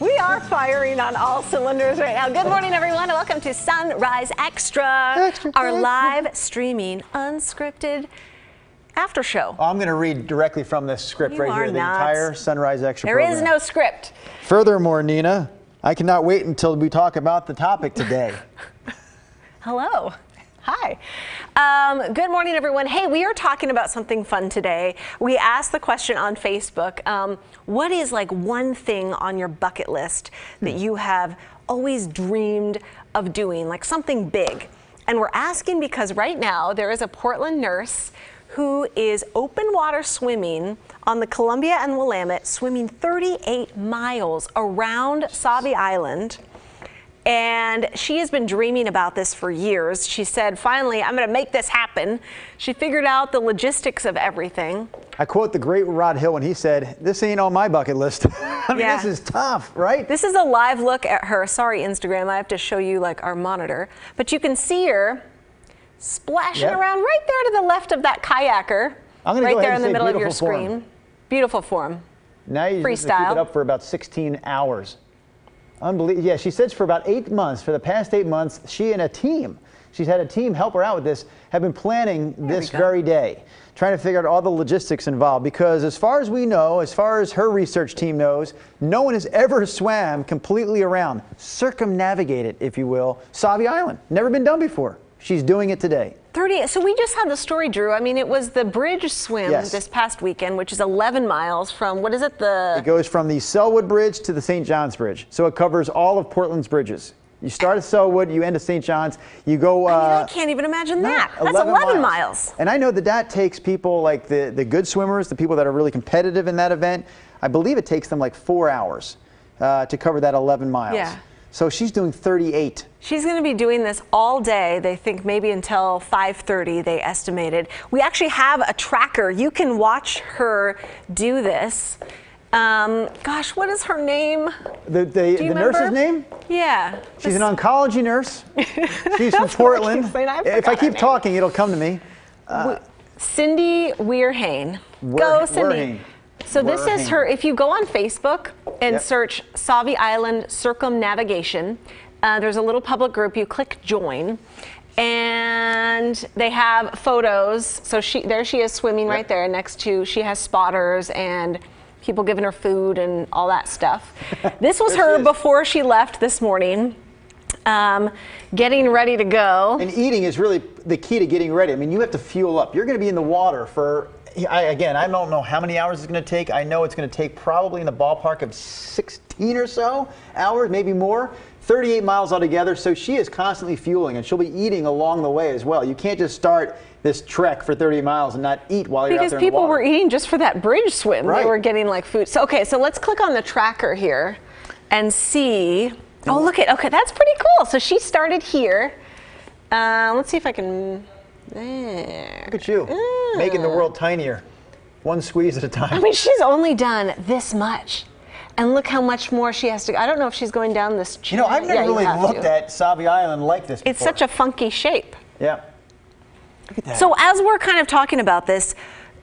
We are firing on all cylinders right now. Good morning, everyone, and welcome to Sunrise Extra, our live streaming, unscripted after show. I'm going to read directly from this script right here, the entire Sunrise Extra program. There is no script. Furthermore, Nina, I cannot wait until we talk about the topic today. Hello. Hi. Good morning, everyone. Hey, we are talking about something fun today. We asked the question on Facebook, what is like one thing on your bucket list that you have always dreamed of doing, like something big? And we're asking because right now there is a Portland nurse who is open water swimming on the Columbia and Willamette, swimming 38 miles around Sauvie Island. And she has been dreaming about this for years. She said, finally, I'm going to make this happen. She figured out the logistics of everything. I quote the great Rod Hill when he said, this ain't on my bucket list. I mean, This is tough, right? This is a live look at her. Sorry, Instagram, I have to show you like our monitor. But you can see her splashing around right there to the left of that kayaker. Right there in the middle of your screen. Beautiful form. Now you just keep it up for about 16 hours. Unbelievable. Yeah, she says for about 8 months, for the past 8 months, she and a team, she's had a team help her out with this, have been planning this very day, trying to figure out all the logistics involved. Because as far as we know, as far as her research team knows, no one has ever swam completely around, circumnavigated, if you will, Sauvie Island. Never been done before. She's doing it today. So we just had the story, Drew. I mean, it was the bridge swim this past weekend, which is 11 miles from, what is it? It goes from the Selwood Bridge to the St. John's Bridge. So it covers all of Portland's bridges. You start at Selwood, you end at St. John's, you go... I can't even imagine that. That's 11 miles. And I know that takes people like the good swimmers, the people that are really competitive in that event. I believe it takes them like 4 hours to cover that 11 miles. Yeah. So she's doing 38. She's going to be doing this all day. They think maybe until 5:30, they estimated. We actually have a tracker. You can watch her do this. Gosh, what is her name? The nurse's name? Yeah. She's an oncology nurse. She's from Portland. If I keep talking, it'll come to me. Cindy Weirhane. Go, Cindy. So this is her, if you go on Facebook and search Sauvie Island Circumnavigation, there's a little public group, you click join, and they have photos. So there she is swimming right there next to, she has spotters and people giving her food and all that stuff. This was her before she left this morning. Getting ready to go. And eating is really the key to getting ready. I mean, you have to fuel up. You're going to be in the water for... Again, I don't know how many hours it's going to take. I know it's going to take probably in the ballpark of 16 or so hours, maybe more. 38 miles altogether, so she is constantly fueling, and she'll be eating along the way as well. You can't just start this trek for 30 miles and not eat while you're out there in the water. Because people were eating just for that bridge swim. Right. They were getting like food. So, so let's click on the tracker here and see. Oh, look at, that's pretty cool. So she started here. Let's see if I can... There. Look at you, making the world tinier, one squeeze at a time. I mean, she's only done this much. And look how much more she has to go. I don't know if she's going down this... You know, I've never really looked at Sauvie Island like this before. It's such a funky shape. Yeah. Look at that. So as we're kind of talking about this,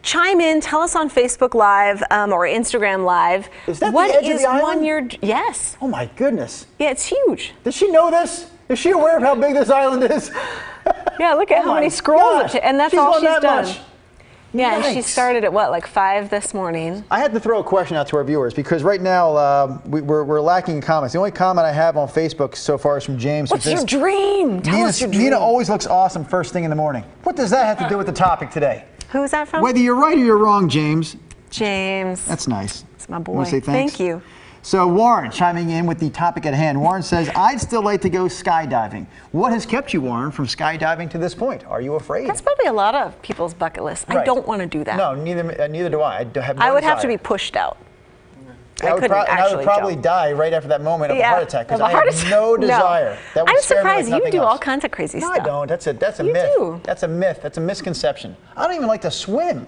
chime in, tell us on Facebook Live or Instagram Live. Is that the edge of the island? Yes. Oh my goodness. Yeah, it's huge. Does she know this? Is she aware of how big this island is? Yeah, look at how many scrolls, and that's all she's done. Much. Yeah, and she started at what, like 5 this morning? I had to throw a question out to our viewers because right now we're lacking comments. The only comment I have on Facebook so far is from James. What's your dream? Tell us your dream. Nina always looks awesome first thing in the morning. What does that have to do with the topic today? Who is that from? Whether you're right or you're wrong, James. James. That's nice. It's my boy. Want to say thanks? Thank you. So Warren chiming in with the topic at hand. Warren says, I'd still like to go skydiving. What has kept you, Warren, from skydiving to this point? Are you afraid? That's probably a lot of people's bucket list. Right. I don't want to do that. No, neither do I. I would have to be pushed out. I would probably die right after that moment of a heart attack because I have no desire. No. I'm surprised you do all kinds of crazy stuff. No, I don't. That's a myth. That's a myth. That's a misconception. I don't even like to swim.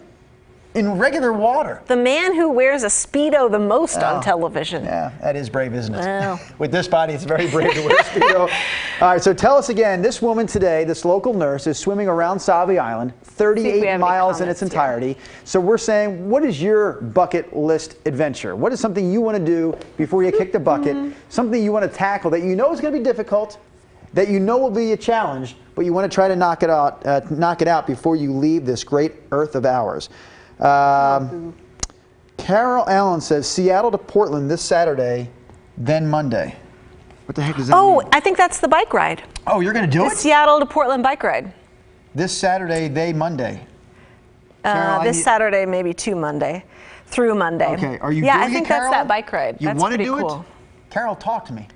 in regular water. The man who wears a Speedo the most on television. Yeah, that is brave, isn't it? Wow. With this body, it's very brave to wear a Speedo. All right, so tell us again, this woman today, this local nurse, is swimming around Sauvie Island, 38 miles in its entirety. Yeah. So we're saying, what is your bucket list adventure? What is something you want to do before you kick the bucket? Something you want to tackle that you know is going to be difficult, that you know will be a challenge, but you want to try to knock it out before you leave this great earth of ours. Carol Allen says Seattle to Portland this Saturday, then Monday. What the heck does that mean? I think that's the bike ride. Oh, you're going to do it? Seattle to Portland bike ride. This Saturday, Monday. This Saturday, maybe through Monday. Okay, are you doing it, Yeah, I think Carol? that's that bike ride. You That's want to pretty do cool. it? Carol, talk to me.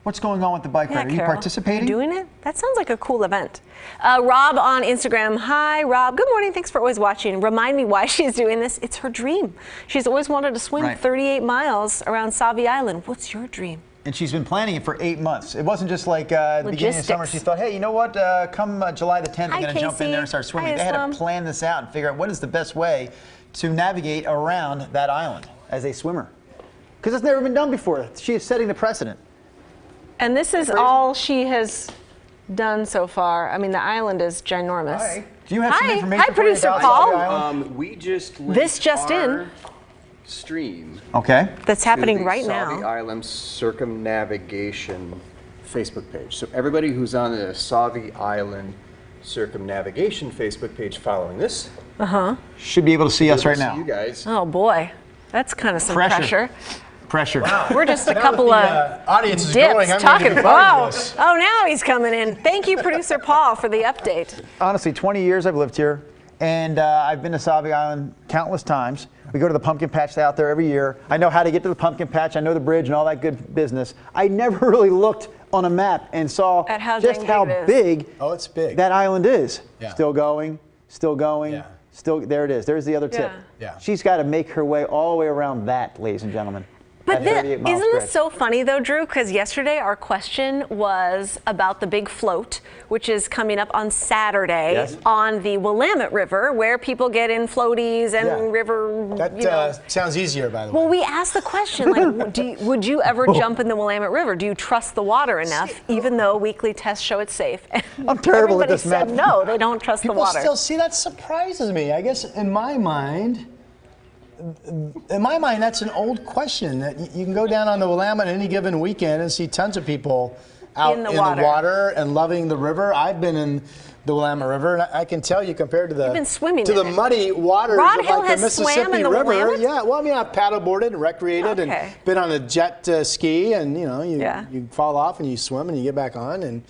What's going on with the bike ride? Are you Carol, participating? Are you doing it? That sounds like a cool event. Rob on Instagram. Hi, Rob. Good morning. Thanks for always watching. Remind me why she's doing this. It's her dream. She's always wanted to swim 38 miles around Sauvie Island. What's your dream? And she's been planning it for 8 months. It wasn't just like the beginning of summer. She thought, hey, you know what? Come July the 10th, I'm going to jump in there and start swimming. They had to plan this out and figure out what is the best way to navigate around that island as a swimmer. Because it's never been done before. She is setting the precedent. And this is all she has done so far. I mean, the island is ginormous. Hi. Do you have some information Hi, producer about Paul. Sauvie Island? We just This just in. Stream. Okay. That's happening right Sauvie now. Island Circumnavigation Facebook page. So everybody who's on the Sauvie Island Circumnavigation Facebook page following this should be able to see us right now. See you guys. Oh boy, that's kind of some pressure. Pressure. Wow. We're just a couple of audience is dips growing. I'm talking. ready to be part of Wow. this. Oh, now he's coming in. Thank you, producer Paul, for the update. Honestly, 20 years I've lived here, and I've been to Sauvie Island countless times. We go to the pumpkin patch out there every year. I know how to get to the pumpkin patch. I know the bridge and all that good business. I never really looked on a map and saw just how big it's big. that island is. Yeah. Still going, still going. Yeah. Still, there it is. There's the other tip. Yeah. She's got to make her way all the way around that, ladies and gentlemen. But That isn't 38-mile this stretch. so funny though, Drew? Because yesterday our question was about the big float, which is coming up on Saturday on the Willamette River, where people get in floaties and river. That sounds easier, by the way. Well, we asked the question, like, would you ever jump in the Willamette River? Do you trust the water enough, even though weekly tests show it's safe? And I'm terrible at everybody this map. said no, they don't trust People the water. still see that surprises me. I guess in my mind, that's an old question. That you can go down on the Willamette any given weekend and see tons of people out in the water and loving the river. I've been in the Willamette River, and I can tell you, compared to the muddy waters Rod of Hill like has the Mississippi swam in the River. Willamette? Yeah, well, I mean, I've paddleboarded and recreated and been on a jet ski, and you fall off and you swim and you get back on. And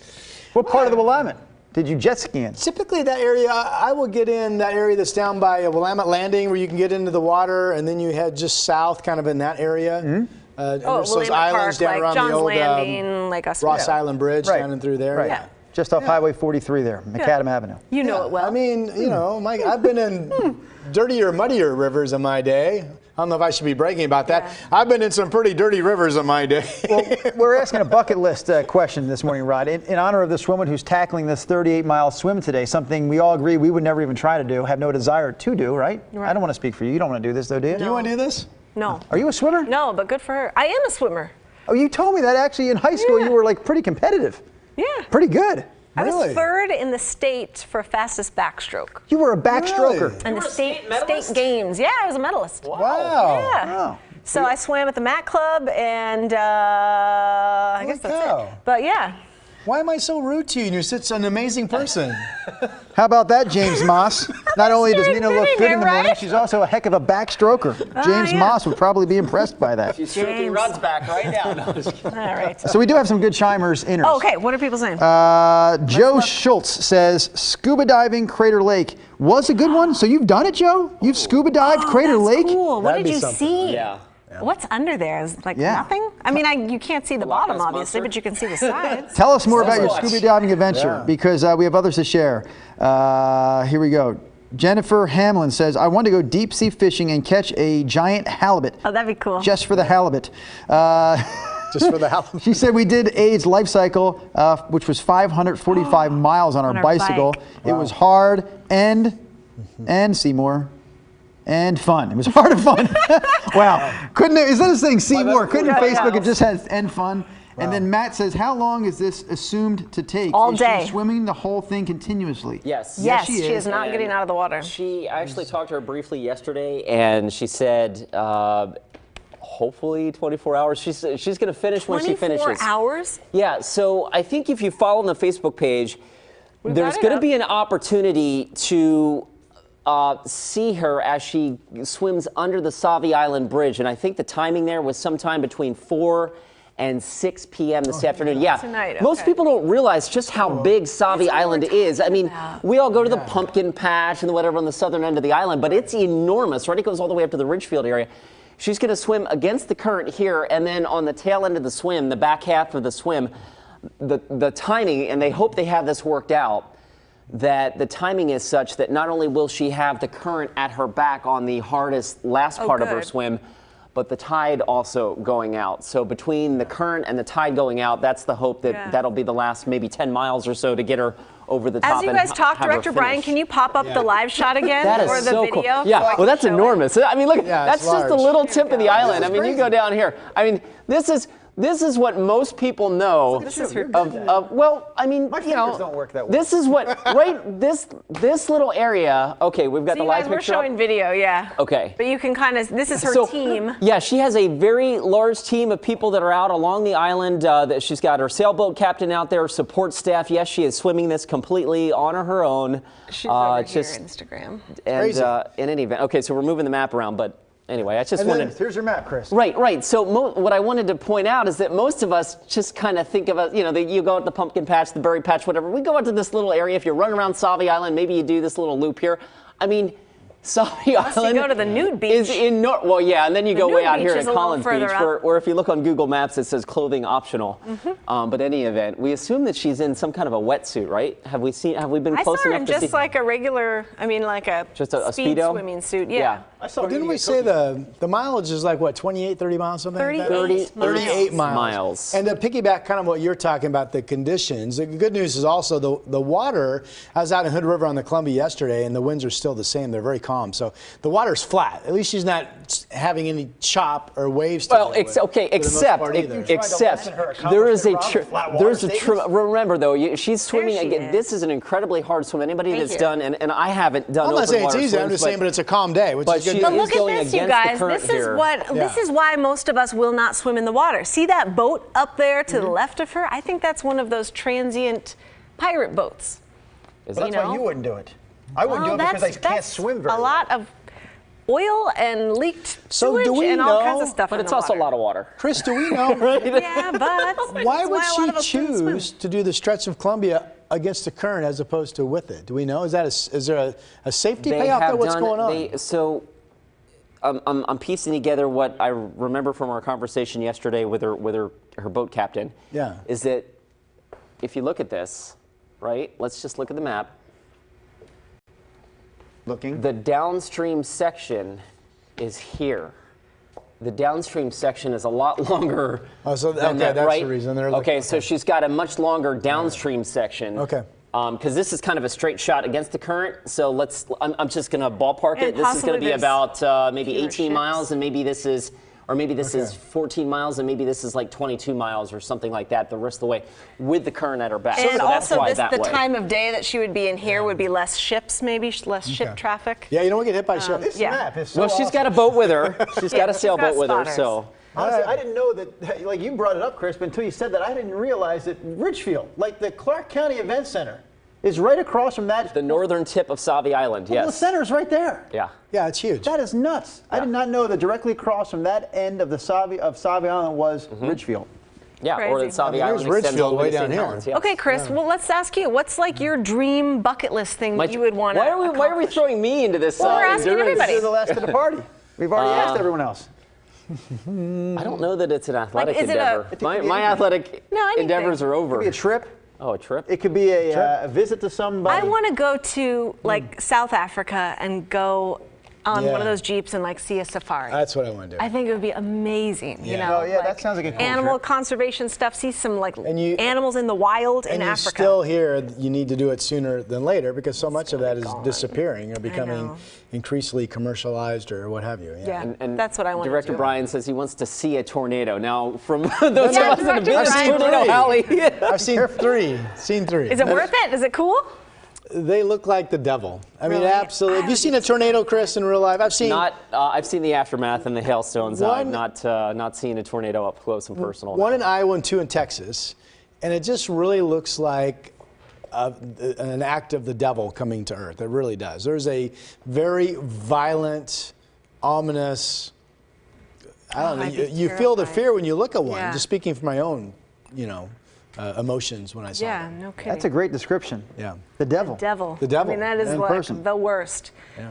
what part of the Willamette did you jet ski in? Typically that area, I will get in that area that's down by Willamette Landing, where you can get into the water, and then you head just south, kind of in that area. There's those islands Park, down around John's the old Landing, Ross Island Bridge down and through there. Right. Yeah. Just off Highway 43 there, Macadam Avenue. You know it well. I mean, I've been in dirtier, muddier rivers in my day. I don't know if I should be bragging about that. I've been in some pretty dirty rivers in my day. Well, we're asking a bucket list question this morning, Rod, in honor of this woman who's tackling this 38-mile swim today, something we all agree we would never even try to do, have no desire to do, right? I don't want to speak for you. You don't want to do this, though, do you? Do you want to do this? No. Are you a swimmer? No, but good for her. I am a swimmer. Oh, you told me that actually in high school you were like pretty competitive. Yeah. Pretty good. I was third in the state for fastest backstroke. You were a backstroker. And the state games. Yeah, I was a medalist. Wow. Yeah. Wow. So I swam at the Mat Club, and I guess that's it. But yeah. Why am I so rude to you? And you're such an amazing person. How about that, James Moss? Not only does Nina look good in the morning, she's also a heck of a backstroker. James Moss would probably be impressed by that. She's stroking Rod's back right now. No, just kidding. All right. So we do have some good chimers inners. Oh, okay, what are people saying? Joe Schultz says scuba diving Crater Lake was a good one. So you've done it, Joe? You've scuba dived Crater Lake? Cool. What That'd did be you something. see? Yeah. What's under there? Is like nothing? I mean, you can't see the bottom, Ness obviously, Monster? but you can see the sides. Tell us more about your scuba diving adventure because we have others to share. Here we go. Jennifer Hamlin says, I want to go deep sea fishing and catch a giant halibut. Oh, that'd be cool. Just for the halibut. Just for the halibut. She said we did A's life cycle, which was 545 miles on our bicycle. bike. It was hard and Seymour. and fun. It was hard and fun. Wow. Instead of saying see more, couldn't Facebook have just had and fun? Wow. And then Matt says, how long is this assumed to take? All day. Is she swimming the whole thing continuously? Yes. Yes, she is not getting out of the water. I actually talked to her briefly yesterday, and she said, hopefully 24 hours. She's going to finish when she finishes. 24 hours? Yeah, so I think if you follow the Facebook page, there's going to be an opportunity to see her as she swims under the Sauvie Island Bridge. And I think the timing there was sometime between 4 and 6 p.m. this afternoon. Yeah, tonight, okay. Most people don't realize just how big Sauvie Island is. I mean, we all go to the pumpkin patch and whatever on the southern end of the island, but it's enormous, right? It goes all the way up to the Ridgefield area. She's going to swim against the current here, and then on the tail end of the swim, the back half of the swim, the timing, and they hope they have this worked out, that the timing is such that not only will she have the current at her back on the hardest last part of her swim, but the tide also going out. So between the current and the tide going out, that's the hope that that'll be the last maybe 10 miles or so to get her over the top. As you guys talk, Director Brian, can you pop up the live shot again? That is or the so video? cool. Yeah, well, that's enormous. I mean, look, that's just a little tip of the island. I mean, you go down here. I mean, this is what most people know of well, I mean, my fingers don't work that way. This is what this little area. Okay, we've got the live picture. We're showing video, yeah. Okay. But you can kind of, this is her team. Yeah, she has a very large team of people that are out along the island. That she's got her sailboat captain out there, support staff. Yes, she is swimming this completely on her own. She's over here, Instagram. And in any event, okay, so we're moving the map around, but anyway, I just wanted. Here's your map, Chris. Right. So what I wanted to point out is that most of us just kind of think of it, you go out the pumpkin patch, the berry patch, whatever. We go out to this little area. If you run around Sauvie Island, maybe you do this little loop here. I mean, Sauvie Island. You go to the nude beach. Is well, yeah, and then you go way out here to Collins Beach, where if you look on Google Maps, it says clothing optional. But in any event, we assume that she's in some kind of a wetsuit, right? Have we been close enough to see? I saw her in just like a regular, like a speed Speedo? Swimming suit. Yeah. Didn't we say the mileage is like what, 28, 30 miles, something like that? 38 miles. And to piggyback kind of what you're talking about, the conditions, the good news is also the water. I was out in Hood River on the Columbia yesterday, and the winds are still the same. They're very calm. So the water's flat. At least she's not having any chop or waves. Well, except there is remember though, she's swimming again. This is an incredibly hard swim. Anybody that's done, and I haven't done. I'm not saying it's easy. I'm just saying, but it's a calm day, which is good. But look at this, you guys. This is why most of us will not swim in the water. See that boat up there to the left of her? I think that's one of those transient pirate boats. That's why you wouldn't do it. I wouldn't do it because I can't swim very well. A lot of oil and leaked sewage and all kinds of stuff. But it's also a lot of water. Chris, do we know? Yeah, but why would she choose to do the stretch of Columbia against the current as opposed to with it? Do we know? Is there a safety payoff there? What's going on? I'm piecing together what I remember from our conversation yesterday with her boat captain. Yeah. Is that if you look at this, right? Let's just look at the map. The downstream section is here. The downstream section is a lot longer. Oh, so than that's right? the reason they're okay, so she's got a much longer downstream section. Okay. Because this is kind of a straight shot against the current. So I'm just going to ballpark it. This is going to be about maybe 18 miles, and maybe this is, or maybe this is 14 miles, and maybe this is like 22 miles or something like that the rest of the way with the current at her back. And so also that's why the time of day that she would be in here would be less ships, maybe less ship traffic. Yeah, you don't get hit by ships. This map is so well, she's got a boat with her. She's got a sailboat with her, so. Honestly, I didn't know that, like you brought it up, Chris, but until you said that, I didn't realize that Ridgefield, like the Clark County Event Center, is right across from that. The northern tip of Sauvie Island, yes. The center's right there. Yeah. Yeah, it's huge. That is nuts. Yeah. I did not know that directly across from that end of the Sauvie Island was Ridgefield. Yeah, Crazy. or the Sauvie Island There's Ridgefield way down here. Helens, yeah. Okay, Chris, well, let's ask you, what's like your dream bucket list thing that you would want to Why are we throwing me into this? Well, we're asking everybody. You're the last of the party. We've already asked everyone else. I don't know that it's an athletic endeavor. My athletic endeavors are over. It could be a trip. Oh, a trip? It could be a visit to somebody. I want to go to like South Africa and go on one of those Jeeps and like see a safari. That's what I want to do. I think it would be amazing. You know, Oh, yeah, that sounds like a cool animal trip. conservation stuff. See some like animals in the wild in and you Africa. still hear you need to do it sooner than later because so much of that is disappearing or becoming increasingly commercialized or what have you. Yeah, and that's what I want to do. Director Brian says he wants to see a tornado. Now, from those of us that have been Director to Tornado Brian. Alley. I've seen three. Seen three. Is it worth it? Is it cool? They look like the devil. I mean, Really? absolutely. Have you seen a tornado, Chris, in real life? I've seen. I've seen the aftermath and the hailstones. I've not seen a tornado up close and personal. One in Iowa and two in Texas, and it just really looks like an act of the devil coming to Earth. It really does. There's a very violent, ominous. I don't know. You feel the fear when you look at one. Yeah. Just speaking from my own, emotions when I saw Yeah, it. no kidding. That's a great description. Yeah. The devil. The devil. I mean, that is In like person. the worst. Yeah.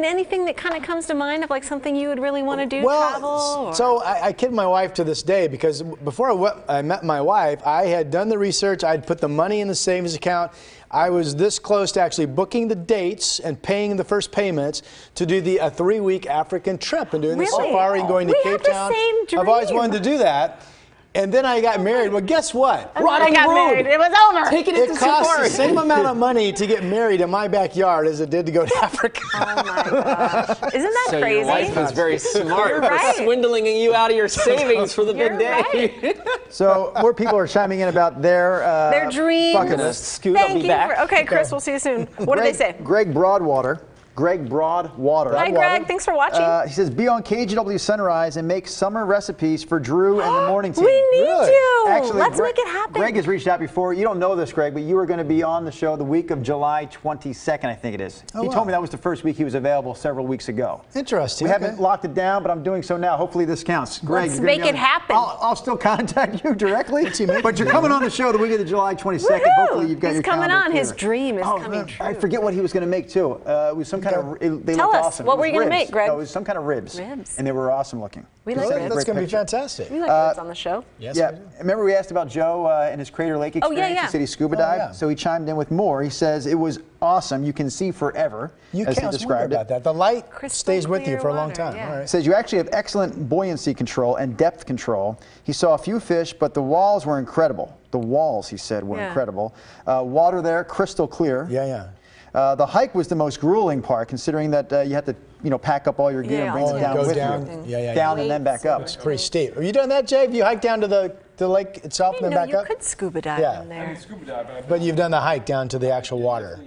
Anything that kind of comes to mind of like something you would really want to do, travel? Or? So I kid my wife to this day because before I met my wife, I had done the research. I'd put the money in the savings account. I was this close to actually booking the dates and paying the first payments to do a 3-week African trip and doing the Really? safari and going to We Cape have the Town. same I've always dream. wanted to do that. And then I got married. Well, guess what? I got married. It was over. Taking it It to cost safari. the same amount of money to get married in my backyard as it did to go to Africa. Oh my gosh. Isn't that So crazy? your wife was very smart You're for right. swindling you out of your savings for the You're big day. right. So more people are chiming in about their dreams. bucket list. Scoot, I'll Thank be you. back. Okay, Chris, we'll see you soon. What do they say? Greg Broadwater. Hi, Greg. Thanks for watching. He says, be on KGW Sunrise and make summer recipes for Drew and the morning team. We need Really? you. Actually, Let's Greg, make it happen. Greg has reached out before. You don't know this, Greg, but you were going to be on the show the week of July 22nd, I think it is. He wow. told me that was the first week he was available several weeks ago. Interesting. We haven't locked it down, but I'm doing so now. Hopefully this counts. Greg, Let's you're gonna make be it on- happen. I'll still contact you directly, but you're coming on the show the week of the July 22nd. Woohoo! Hopefully you've got He's your coming calendar on. His clear. dream is coming true. I forget what he was going to make too. It was some kind of. They Tell looked us. awesome. What It were was you gonna ribs. make, Greg? No, it was some kind of ribs. Ribs. And they were awesome looking. We like Sent a ribs. That's great going to be picture. fantastic. We like ribs on the show. Yes, Yeah, we do. remember we asked about Joe and his Crater Lake experience. yeah. He said he scuba dived. yeah. So he chimed in with more. He says it was awesome. You can see forever, You as he can't described about it. that. The light Crystal stays with you clear for a long water, time. yeah. All It right. says you actually have excellent buoyancy control and depth control. He saw a few fish, but the walls were incredible. The walls, he said, were Yeah. incredible. Water there, crystal clear. Yeah. The hike was the most grueling part, considering that you had to, pack up all your gear and bring Yeah, it down go with down. you. Yeah. Down and then back up. It's pretty steep. Have you done that, Jay? Have you hiked down to the lake itself and then No, back you up? could scuba dive Yeah. in there. Scuba dive, But you've done the hike down to the actual water.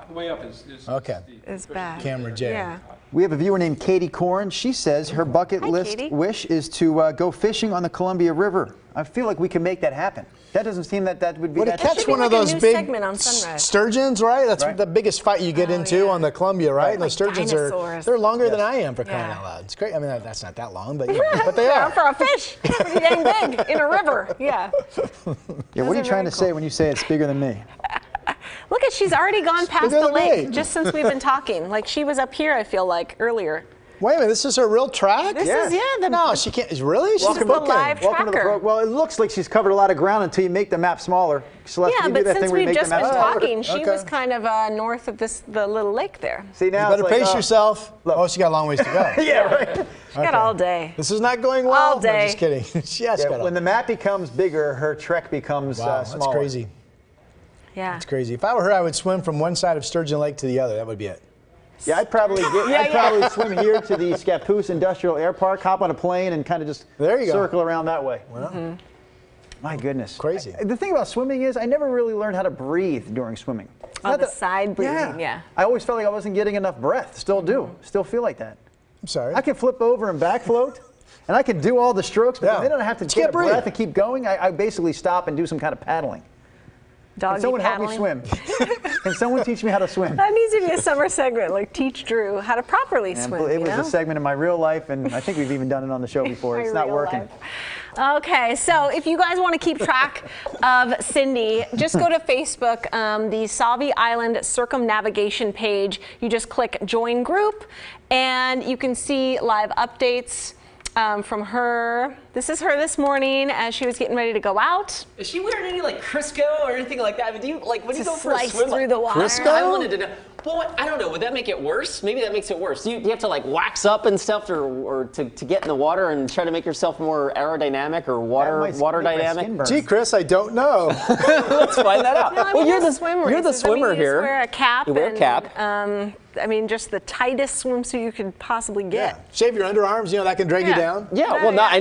the way up is Okay. It's bad. Camera Jay. Yeah. We have a viewer named Katie Corn. She says her bucket Hi, list Katie. wish is to go fishing on the Columbia River. I feel like we can make that happen. That doesn't seem that would be Well, to that catch should be one like of a those new big segment on Sunrise. sturgeons, right? That's Right. the biggest fight you get into yeah. on the Columbia, right? And the Like sturgeons dinosaurs. they're longer than I am for crying Yeah. out loud. It's great. I mean, that's not that long, but but they Yeah, are. for a fish. Pretty dang big in a river. Yeah. Yeah, what are Those you are trying to very say when you say it's bigger than me? Look at, she's already gone past bigger the than lake me. just since we've been talking. Like she was up here, I feel like, earlier. Wait a minute, this is her real track? This Yes. is, the No, she can't. Really? She's Welcome to booking. the live Welcome to the tracker. program. Well, it looks like she's covered a lot of ground until you make the map smaller. Celeste, Yeah, can you do but that since thing where you we've make the just map been smaller? talking, she Okay. was kind of north of the little lake there. See, You now better it's like, pace yourself. Oh, she got a long ways to go. Yeah, right. She got all day. This is not going well. All No, day. just kidding. She has Yeah, got when the map becomes bigger, her trek becomes Wow, smaller. that's crazy. Yeah. It's crazy. If I were her, I would swim from one side of Sturgeon Lake to the other. That would be it. Yeah, I'd probably probably swim here to the Scappoose Industrial Air Park, hop on a plane, and kind of just There you go. circle around that way. My goodness. Crazy. The thing about swimming is I never really learned how to breathe during swimming. It's On not the that- side breathing, yeah. I always felt like I wasn't getting enough breath. Still do. Still feel like that. I'm sorry. I can flip over and back float, and I can do all the strokes, but Yeah. then I don't have to But you get can't a breath breathe. and keep going. I basically stop and do some kind of paddling. Can Doggy someone help me paddling. swim? Can someone teach me how to swim? That needs to be a summer segment, like teach Drew how to properly And swim. it was you know? a segment in my real life, and I think we've even done it on the show before. My It's not real working. life. Okay, so if you guys want to keep track of Cindy, just go to Facebook, the Sauvie Island circumnavigation page. You just click join group, and you can see live updates from her This is her this morning as she was getting ready to go out. Is she wearing any like Crisco or anything like that? I mean, do you like when you go for a slice swim through the water? Crisco? I wanted to know. Well, I don't know. Would that make it worse? Maybe that makes it worse. Do you have to like wax up and stuff, or to get in the water and try to make yourself more aerodynamic or water dynamic? Gee, Chris, I don't know. Let's find that out. No, I mean, well, you're the swimmer. You're the swimmer you here. Just wear a cap. You wear a cap. I mean, just the tightest swimsuit you could possibly get. Yeah. Shave your underarms. You know that can drag you down. Yeah. Well, I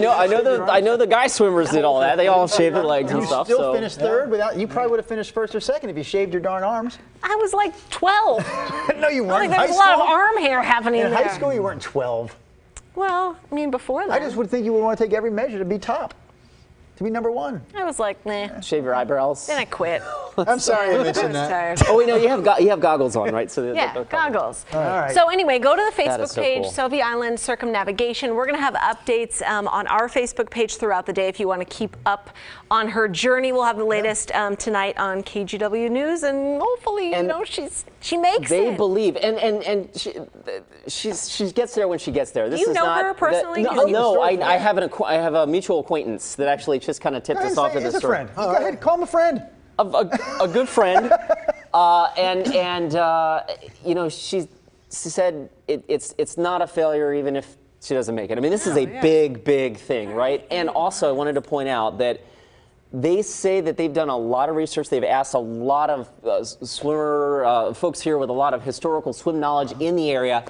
know the guy swimmers did all that. They all shaved their legs and You stuff. still finished third without. You probably would have finished first or second if you shaved your darn arms. I was like 12. No, you weren't. I think there was a lot of arm hair happening in there. high school, you weren't 12. Well, I mean, before that. I just would think you would want to take every measure to be top, to be number one. I was like, nah. Shave your eyebrows. Then I quit. I'm sorry I I mentioned was that. tired. Oh wait, no, you have goggles on, right? So Yeah, goggles. All right. So anyway, go to the That Facebook is so page, cool. Sauvie Island Circumnavigation. We're going to have updates on our Facebook page throughout the day if you want to keep up on her journey. We'll have the latest tonight on KGW News, and hopefully, she makes They it. believe, and she gets there when she gets there. This Do you is know not her personally? No, I have a mutual acquaintance that actually just kind of tipped us off to this It's a story. friend. Go ahead, call him a friend. A good friend, she said it's not a failure even if she doesn't make it. I mean, this is a big thing, right? And also, I wanted to point out that they say that they've done a lot of research. They've asked a lot of swimmer folks here with a lot of historical swim knowledge in the area,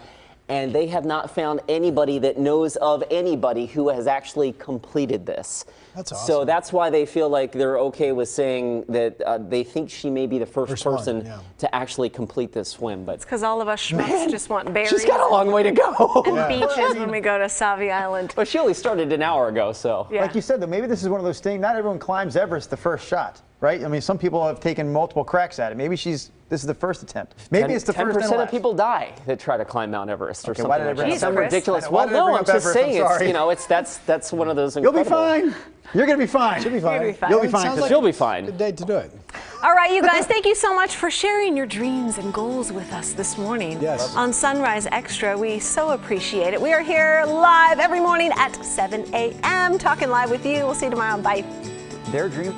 and they have not found anybody that knows of anybody who has actually completed this. That's awesome. So that's why they feel like they're okay with saying that they think she may be the first person to actually complete this swim. But Because all of us schmucks just want berries she's got a long way to go. and beaches when we go to Sauvie Island. But she only started an hour ago, so. Yeah. Like you said, though, maybe this is one of those things. Not everyone climbs Everest the first shot, right? I mean, some people have taken multiple cracks at it. Maybe this is the first attempt. Maybe it's the first and 10% of last. people die that try to climb Mount Everest or Okay, why something did I like bring that. up Some Everest? ridiculous. Why Well, did I no, bring I'm up just Everest? saying I'm sorry. that's one of those You'll be incredible. fine. You're going to be fine. She'll be fine. You'll be fine. You'll be fine. Sounds like She'll be fine. Good day to do it. All right, you guys, thank you so much for sharing your dreams and goals with us this morning. Yes. On Sunrise Extra, we so appreciate it. We are here live every morning at 7 a.m. talking live with you. We'll see you tomorrow. Bye. Their dream.